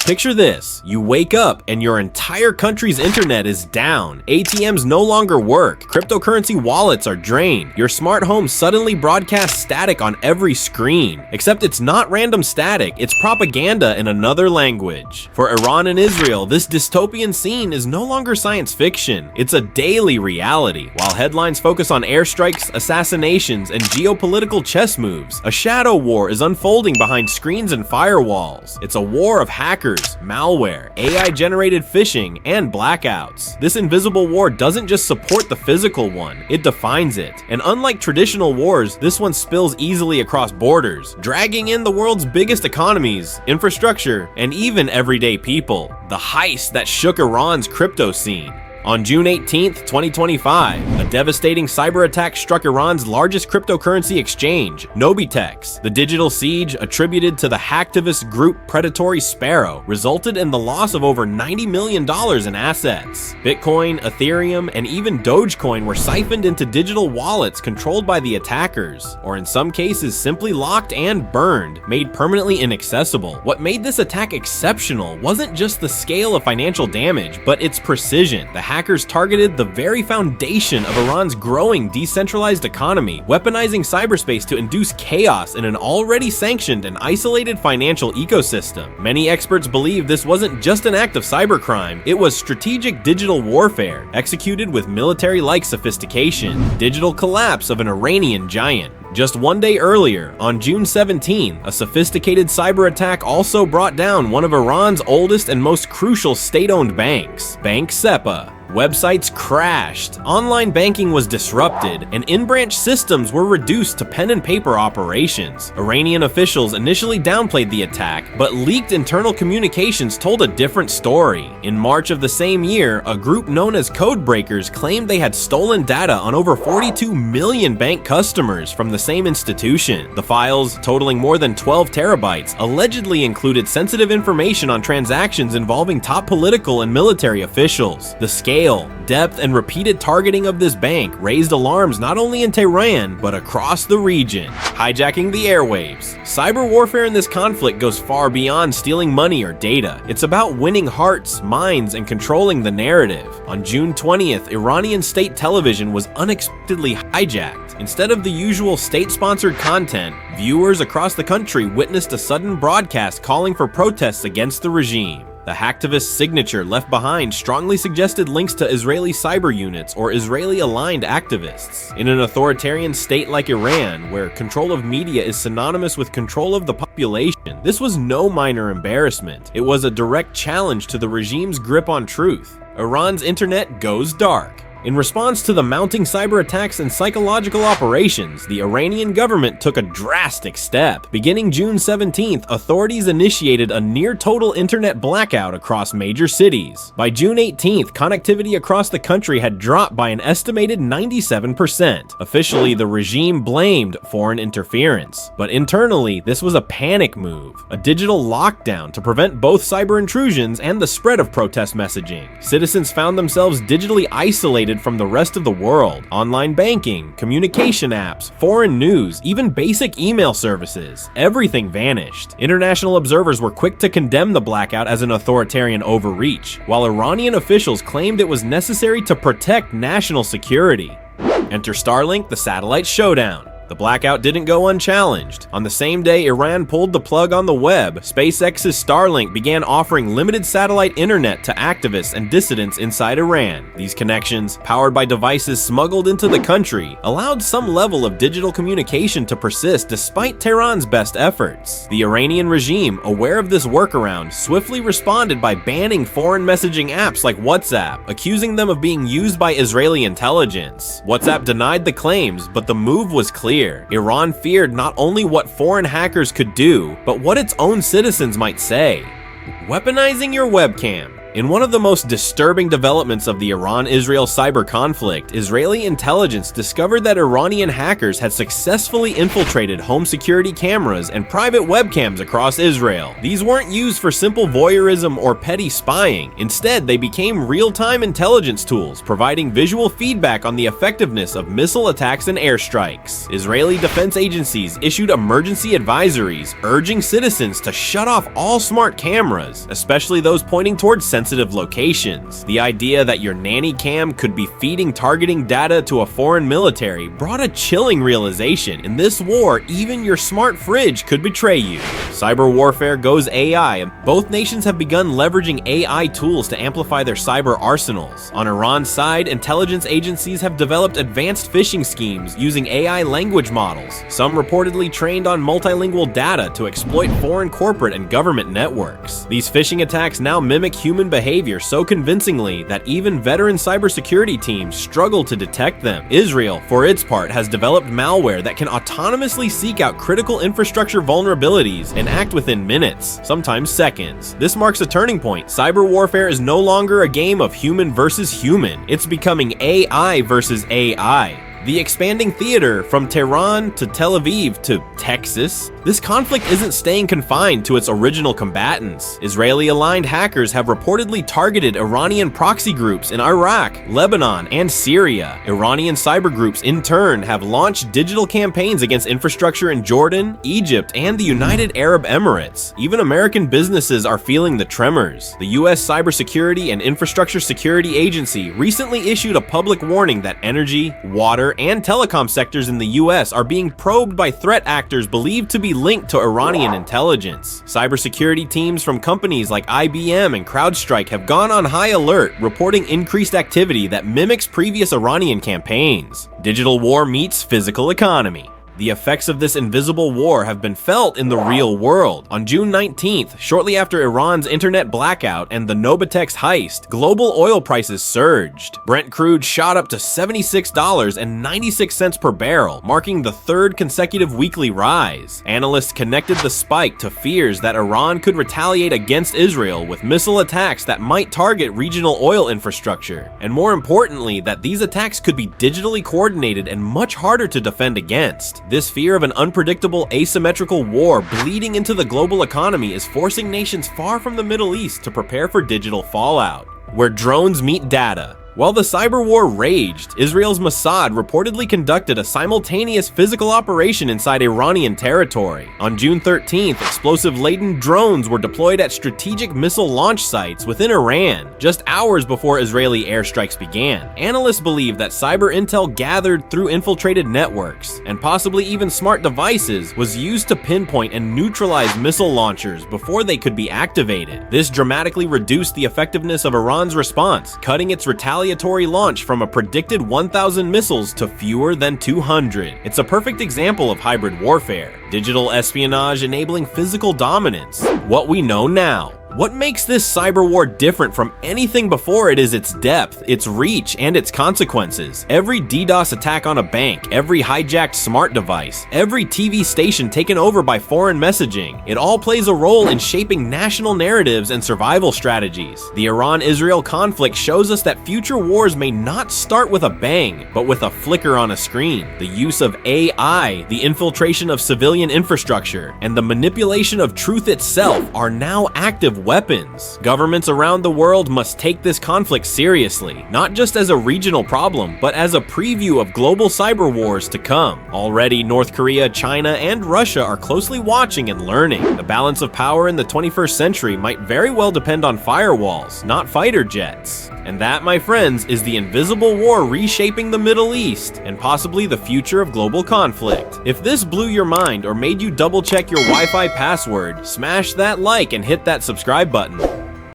Picture this, you wake up and your entire country's internet is down. ATMs no longer work, cryptocurrency wallets are drained, your smart home suddenly broadcasts static on every screen. Except it's not random static, it's propaganda in another language. For Iran and Israel, this dystopian scene is no longer science fiction, it's a daily reality. While headlines focus on airstrikes, assassinations, and geopolitical chess moves, a shadow war is unfolding behind screens and firewalls. It's a war of hackers, malware, AI-generated phishing, and blackouts. This invisible war doesn't just support the physical one, it defines it. And unlike traditional wars, this one spills easily across borders, dragging in the world's biggest economies, infrastructure, and even everyday people. The heist that shook Iran's crypto scene. On June 18th, 2025, a devastating cyber attack struck Iran's largest cryptocurrency exchange, Nobitex. The digital siege, attributed to the hacktivist group Predatory Sparrow, resulted in the loss of over $90 million in assets. Bitcoin, Ethereum, and even Dogecoin were siphoned into digital wallets controlled by the attackers, or in some cases simply locked and burned, made permanently inaccessible. What made this attack exceptional wasn't just the scale of financial damage, but its precision. The hackers targeted the very foundation of Iran's growing decentralized economy, weaponizing cyberspace to induce chaos in an already sanctioned and isolated financial ecosystem. Many experts believe this wasn't just an act of cybercrime, it was strategic digital warfare, executed with military-like sophistication. Digital collapse of an Iranian giant. Just one day earlier, on June 17, a sophisticated cyber attack also brought down one of Iran's oldest and most crucial state-owned banks, Bank SEPA. Websites crashed, online banking was disrupted, and in-branch systems were reduced to pen and paper operations. Iranian officials initially downplayed the attack, but leaked internal communications told a different story. In March of the same year, a group known as Codebreakers claimed they had stolen data on over 42 million bank customers from the same institution. The files, totaling more than 12 terabytes, allegedly included sensitive information on transactions involving top political and military officials. The scale, depth, and repeated targeting of this bank raised alarms not only in Tehran, but across the region. Hijacking the airwaves. Cyber warfare in this conflict goes far beyond stealing money or data. It's about winning hearts, minds, and controlling the narrative. On June 20th, Iranian state television was unexpectedly hijacked. Instead of the usual state-sponsored content, viewers across the country witnessed a sudden broadcast calling for protests against the regime. The hacktivist signature left behind strongly suggested links to Israeli cyber units or Israeli-aligned activists. In an authoritarian state like Iran, where control of media is synonymous with control of the population, this was no minor embarrassment. It was a direct challenge to the regime's grip on truth. Iran's internet goes dark. In response to the mounting cyber attacks and psychological operations, the Iranian government took a drastic step. Beginning June 17th, authorities initiated a near-total internet blackout across major cities. By June 18th, connectivity across the country had dropped by an estimated 97%. Officially, the regime blamed foreign interference. But internally, this was a panic move, a digital lockdown to prevent both cyber intrusions and the spread of protest messaging. Citizens found themselves digitally isolated from the rest of the world. Online banking, communication apps, foreign news, even basic email services. Everything vanished. International observers were quick to condemn the blackout as an authoritarian overreach, while Iranian officials claimed it was necessary to protect national security. Enter Starlink, the satellite showdown. The blackout didn't go unchallenged. On the same day Iran pulled the plug on the web, SpaceX's Starlink began offering limited satellite internet to activists and dissidents inside Iran. These connections, powered by devices smuggled into the country, allowed some level of digital communication to persist despite Tehran's best efforts. The Iranian regime, aware of this workaround, swiftly responded by banning foreign messaging apps like WhatsApp, accusing them of being used by Israeli intelligence. WhatsApp denied the claims, but the move was clear. Iran feared not only what foreign hackers could do, but what its own citizens might say. Weaponizing your webcam. In one of the most disturbing developments of the Iran-Israel cyber conflict, Israeli intelligence discovered that Iranian hackers had successfully infiltrated home security cameras and private webcams across Israel. These weren't used for simple voyeurism or petty spying. Instead, they became real-time intelligence tools, providing visual feedback on the effectiveness of missile attacks and airstrikes. Israeli defense agencies issued emergency advisories, urging citizens to shut off all smart cameras, especially those pointing towards sensitive locations. The idea that your nanny cam could be feeding targeting data to a foreign military brought a chilling realization. In this war, even your smart fridge could betray you. Cyber warfare goes AI, and both nations have begun leveraging AI tools to amplify their cyber arsenals. On Iran's side, intelligence agencies have developed advanced phishing schemes using AI language models, some reportedly trained on multilingual data to exploit foreign corporate and government networks. These phishing attacks now mimic human behavior so convincingly that even veteran cybersecurity teams struggle to detect them. Israel, for its part, has developed malware that can autonomously seek out critical infrastructure vulnerabilities and act within minutes, sometimes seconds. This marks a turning point. Cyber warfare is no longer a game of human versus human. It's becoming AI versus AI. The expanding theater from Tehran to Tel Aviv to Texas, this conflict isn't staying confined to its original combatants. Israeli-aligned hackers have reportedly targeted Iranian proxy groups in Iraq, Lebanon, and Syria. Iranian cyber groups, in turn, have launched digital campaigns against infrastructure in Jordan, Egypt, and the United Arab Emirates. Even American businesses are feeling the tremors. The U.S. Cybersecurity and Infrastructure Security Agency recently issued a public warning that energy, water, and telecom sectors in the US are being probed by threat actors believed to be linked to Iranian intelligence. Cybersecurity teams from companies like IBM and CrowdStrike have gone on high alert, reporting increased activity that mimics previous Iranian campaigns. Digital war meets physical economy. The effects of this invisible war have been felt in the real world. On June 19th, shortly after Iran's internet blackout and the Novatex heist, global oil prices surged. Brent crude shot up to $76.96 per barrel, marking the third consecutive weekly rise. Analysts connected the spike to fears that Iran could retaliate against Israel with missile attacks that might target regional oil infrastructure, and more importantly, that these attacks could be digitally coordinated and much harder to defend against. This fear of an unpredictable, asymmetrical war bleeding into the global economy is forcing nations far from the Middle East to prepare for digital fallout, where drones meet data. While the cyber war raged, Israel's Mossad reportedly conducted a simultaneous physical operation inside Iranian territory. On June 13th, explosive-laden drones were deployed at strategic missile launch sites within Iran, just hours before Israeli airstrikes began. Analysts believe that cyber intel gathered through infiltrated networks, and possibly even smart devices, was used to pinpoint and neutralize missile launchers before they could be activated. This dramatically reduced the effectiveness of Iran's response, cutting its retaliatory launch from a predicted 1,000 missiles to fewer than 200. It's a perfect example of hybrid warfare, digital espionage enabling physical dominance. What we know now. What makes this cyber war different from anything before it is its depth, its reach, and its consequences. Every DDoS attack on a bank, every hijacked smart device, every TV station taken over by foreign messaging, it all plays a role in shaping national narratives and survival strategies. The Iran-Israel conflict shows us that future wars may not start with a bang, but with a flicker on a screen. The use of AI, the infiltration of civilian infrastructure, and the manipulation of truth itself are now active weapons. Governments around the world must take this conflict seriously, not just as a regional problem, but as a preview of global cyber wars to come. Already, North Korea, China, and Russia are closely watching and learning. The balance of power in the 21st century might very well depend on firewalls, not fighter jets. And that, my friends, is the invisible war reshaping the Middle East, and possibly the future of global conflict. If this blew your mind or made you double check your Wi-Fi password, smash that like and hit that subscribe button.